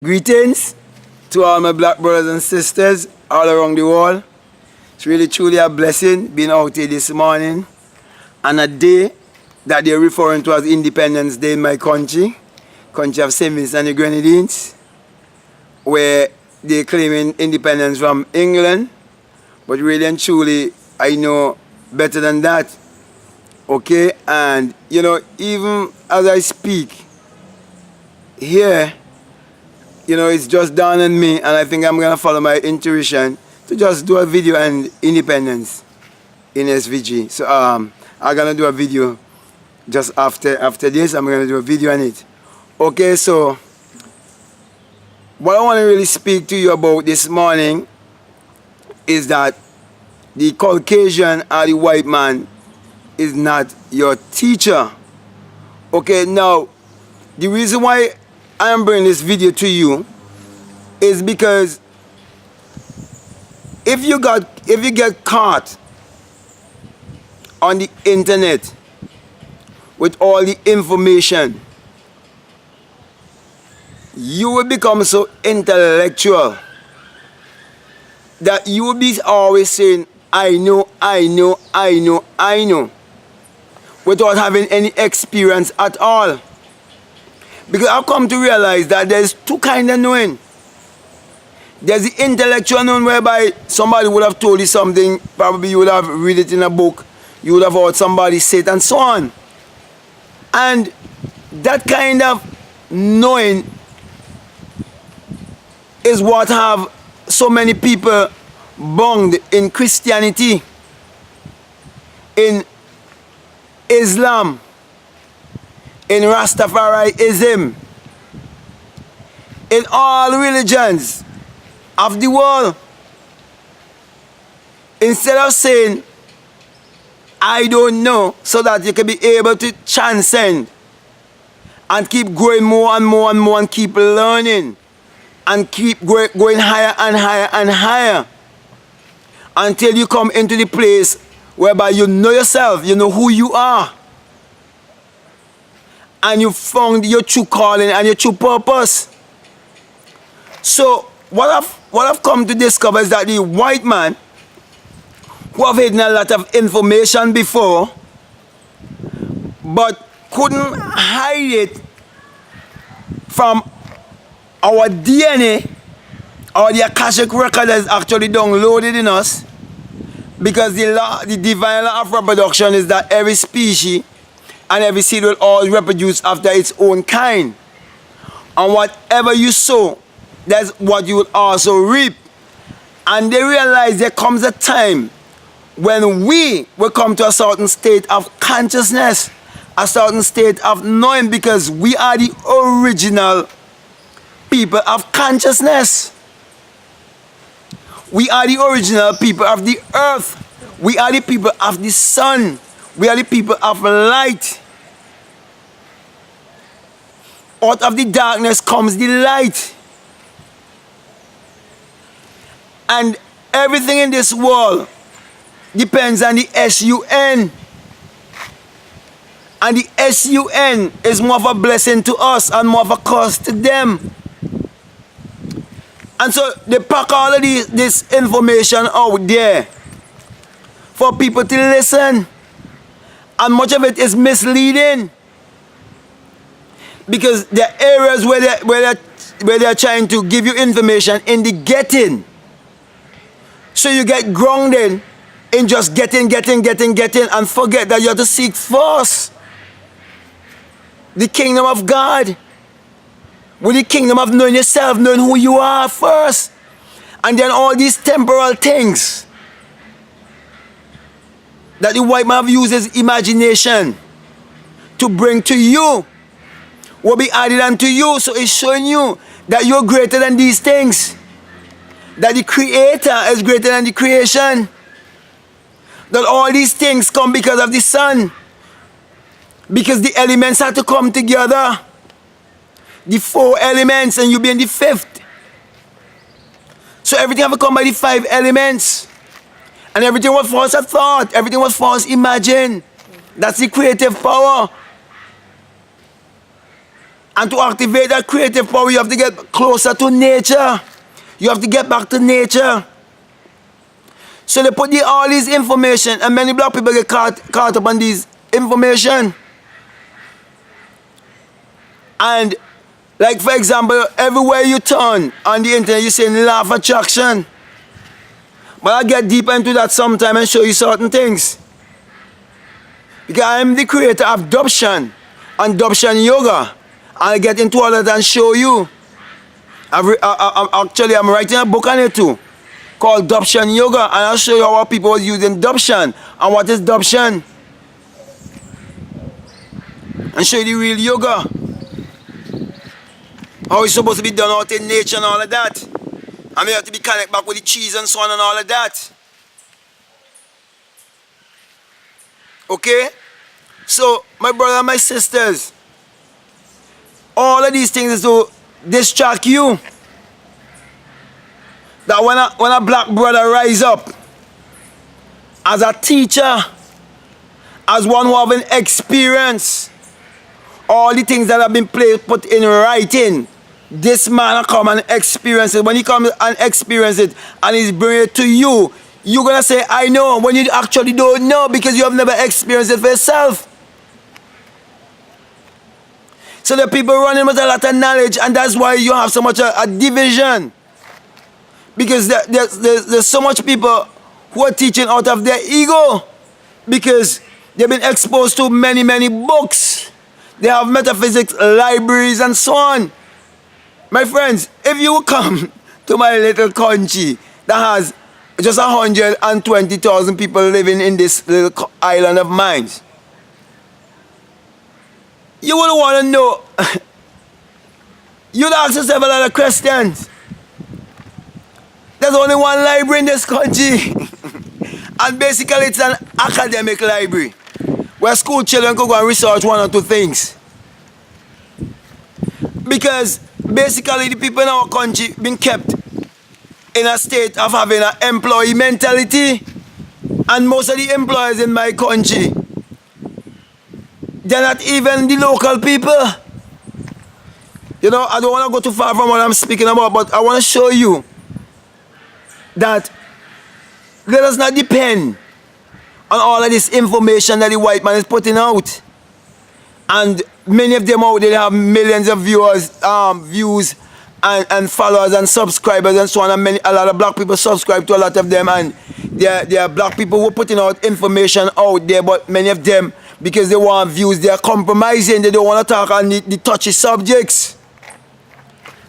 Greetings to all my black brothers and sisters all around the world. It's really truly a blessing being out here this morning on a day that they're referring to as Independence Day in my country of St. Vincent and the Grenadines, where they're claiming independence from England. But really and truly, I know better than that. Okay, and you know, even as I speak here, you know, it's just dawned on me, and I think I'm going to follow my intuition to just do a video on independence in SVG. So I'm going to do a video just after this. I'm going to do a video on it. Okay, so what I want to really speak to you about this morning is that the Caucasian or the white man is not your teacher. Okay, now, the reason why I am bringing this video to you is because if you get caught on the internet with all the information, you will become so intellectual that you will be always saying, I know, without having any experience at all. Because I've come to realize that there's two kinds of knowing. There's the intellectual knowing, whereby somebody would have told you something, probably you would have read it in a book, you would have heard somebody say it, and so on. And that kind of knowing is what have so many people bound in Christianity, in Islam, in Rastafariism, in all religions of the world. Instead of saying, I don't know, so that you can be able to transcend and keep growing more and more and more and keep learning and keep going higher and higher and higher until you come into the place whereby you know yourself, you know who you are, and you found your true calling and your true purpose. So what I've come to discover is that the white man, who have hidden a lot of information before, but couldn't hide it from our DNA, or the Akashic record that is actually downloaded in us, because the divine law of reproduction is that every species and every seed will always reproduce after its own kind. And whatever you sow, that's what you will also reap. And they realize there comes a time when we will come to a certain state of consciousness, a certain state of knowing, because we are the original people of consciousness. We are the original people of the earth. We are the people of the sun. We are the people of light. Out of the darkness comes the light. And everything in this world depends on the SUN. And the SUN is more of a blessing to us and more of a curse to them. And so they pack all of this information out there for people to listen. And much of it is misleading, because there are areas where they're trying to give you information in the getting. So you get grounded in just getting, and forget that you have to seek first the kingdom of God, with the kingdom of knowing yourself, knowing who you are first, and then all these temporal things that the white man uses imagination to bring to you will be added unto you. So it's showing you that you're greater than these things, that the creator is greater than the creation, that all these things come because of the sun, because the elements have to come together, the 4 elements, and you be in the 5th. So everything have to come by the 5 elements. And everything was false a thought. Everything was false imagined. That's the creative power. And to activate that creative power, you have to get closer to nature. You have to get back to nature. So they put all these information, and many black people get caught up on these information. And like for example, everywhere you turn on the internet, you say law of attraction. But I'll get deeper into that sometime and show you certain things. Because I am the creator of Dubshan and Dubshan Yoga. I'll get into all of that and show you. I'm writing a book on it too, called Dubshan Yoga, and I'll show you how people was using Dubshan and what is Dubshan. And show you the real yoga. How it's supposed to be done out in nature and all of that. And we have to be connected back with the cheese and so on and all of that. Okay? So, my brother and my sisters, all of these things is to distract you. That when a black brother rise up as a teacher, as one who have an experience, all the things that have been put in writing, this man come and experience it. When he comes and experience it and he's bringing it to you, you're going to say, I know, when you actually don't know because you have never experienced it for yourself. So the people running with a lot of knowledge, and that's why you have so much a division. Because there's so much people who are teaching out of their ego because they've been exposed to many, many books. They have metaphysics libraries and so on. My friends, if you come to my little country that has just 120,000 people living in this little island of mine, you would want to know. You'd ask yourself a lot of questions. There's only one library in this country. And basically it's an academic library where school children could go and research one or two things. Because basically the people in our country been kept in a state of having an employee mentality. And most of the employers in my country, they're not even the local people. You know, I don't want to go too far from what I'm speaking about, but I want to show you that let us not depend on all of this information that the white man is putting out. And many of them out there have millions of views and followers and subscribers and so on. And a lot of black people subscribe to a lot of them, and there are black people who are putting out information out there, but many of them, because they want views, they are compromising. They don't want to talk on the touchy subjects.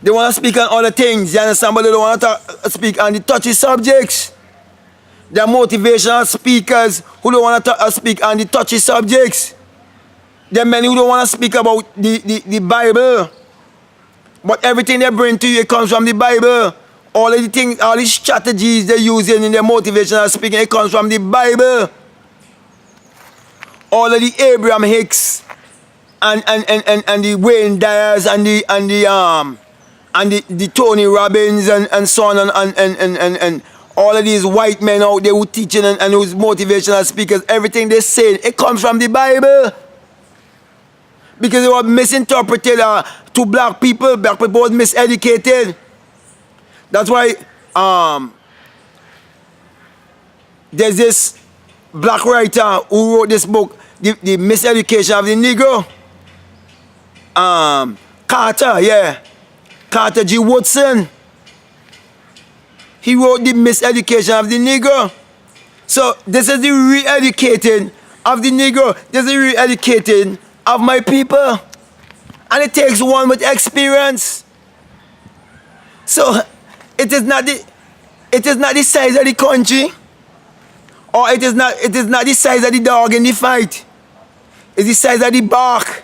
They want to speak on other things, you understand, but they don't want to speak on the touchy subjects. They are motivational speakers who don't want to speak on the touchy subjects. There are many who don't want to speak about the Bible. But everything they bring to you, it comes from the Bible. All of the things, all the strategies they're using in their motivational speaking, it comes from the Bible. All of the Abraham Hicks and the Wayne Dyers and the Tony Robbins and so on and all of these white men out there who teaching and who's motivational speakers, everything they say, it comes from the Bible. Because it was misinterpreted to black people. Black people was miseducated. That's why there's this black writer who wrote this book, The Miseducation of the Negro. Carter G. Woodson. He wrote The Miseducation of the Negro. So this is the re-educating of the Negro. This is the re-educating of my people. And it takes one with experience. So it is not the size of the country, or it is not the size of the dog in the fight. It's the size of the bark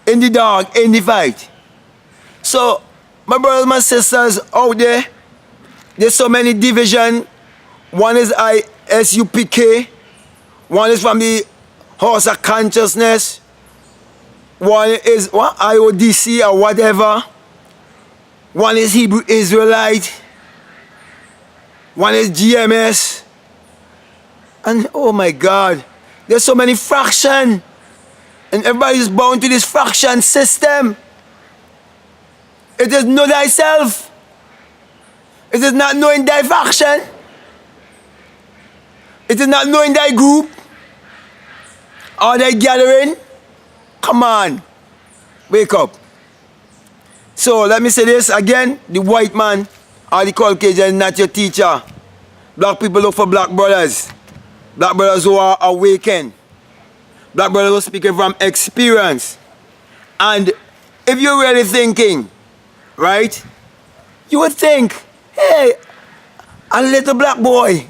in the dog in the fight. So my brothers, my sisters out there, there's so many division. One is ISUPK, one is from the House of Consciousness, one is IODC or whatever, one is Hebrew Israelite, one is GMS, and oh my God, there's so many fractions, and everybody's bound to this fraction system. It is know thyself. It is not knowing thy faction. It is not knowing thy group or thy gathering. Come on. Wake up. So let me say this again. The white man or the Caucasian is not your teacher. Black people look for black brothers. Black brothers who are awakened. Black brothers who are speaking from experience. And if you're really thinking, right, you would think, hey, a little black boy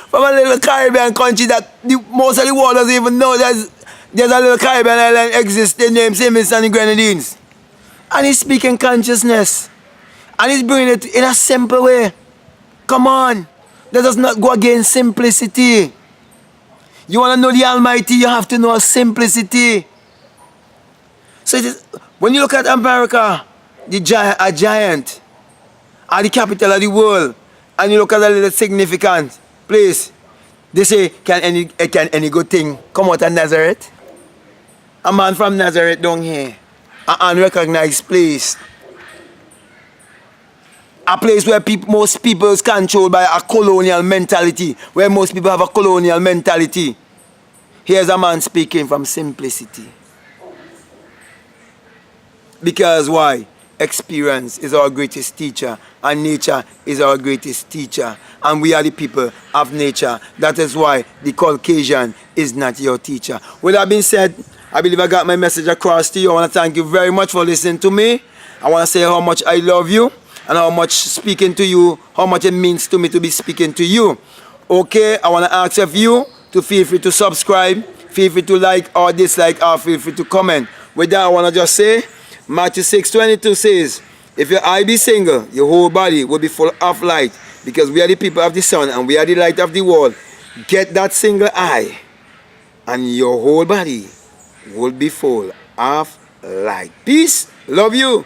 from a little Caribbean country that most of the world doesn't even know there's a little Caribbean island existing named St. Vincent and the Grenadines. And he's speaking consciousness. And he's bringing it in a simple way. Come on. Let us not go against simplicity. You want to know the Almighty, you have to know simplicity. So it is, when you look at America, a giant, at the capital of the world, and you look at a little significant place, they say, can any good thing come out of Nazareth? A man from Nazareth down here, an unrecognized place. A place where most people is controlled by a colonial mentality, where most people have a colonial mentality. Here's a man speaking from simplicity. Because why? Experience is our greatest teacher, and nature is our greatest teacher. And we are the people of nature. That is why the Caucasian is not your teacher. With that being said, I believe I got my message across to you. I want to thank you very much for listening to me. I want to say how much I love you, and how much speaking to you, how much it means to me to be speaking to you. Okay, I want to ask of you to feel free to subscribe, feel free to like or dislike, or feel free to comment. With that, I want to just say, Matthew 6:22 says, if your eye be single, your whole body will be full of light, because we are the people of the sun and we are the light of the world. Get that single eye and your whole body will be full of light. Peace. Love you.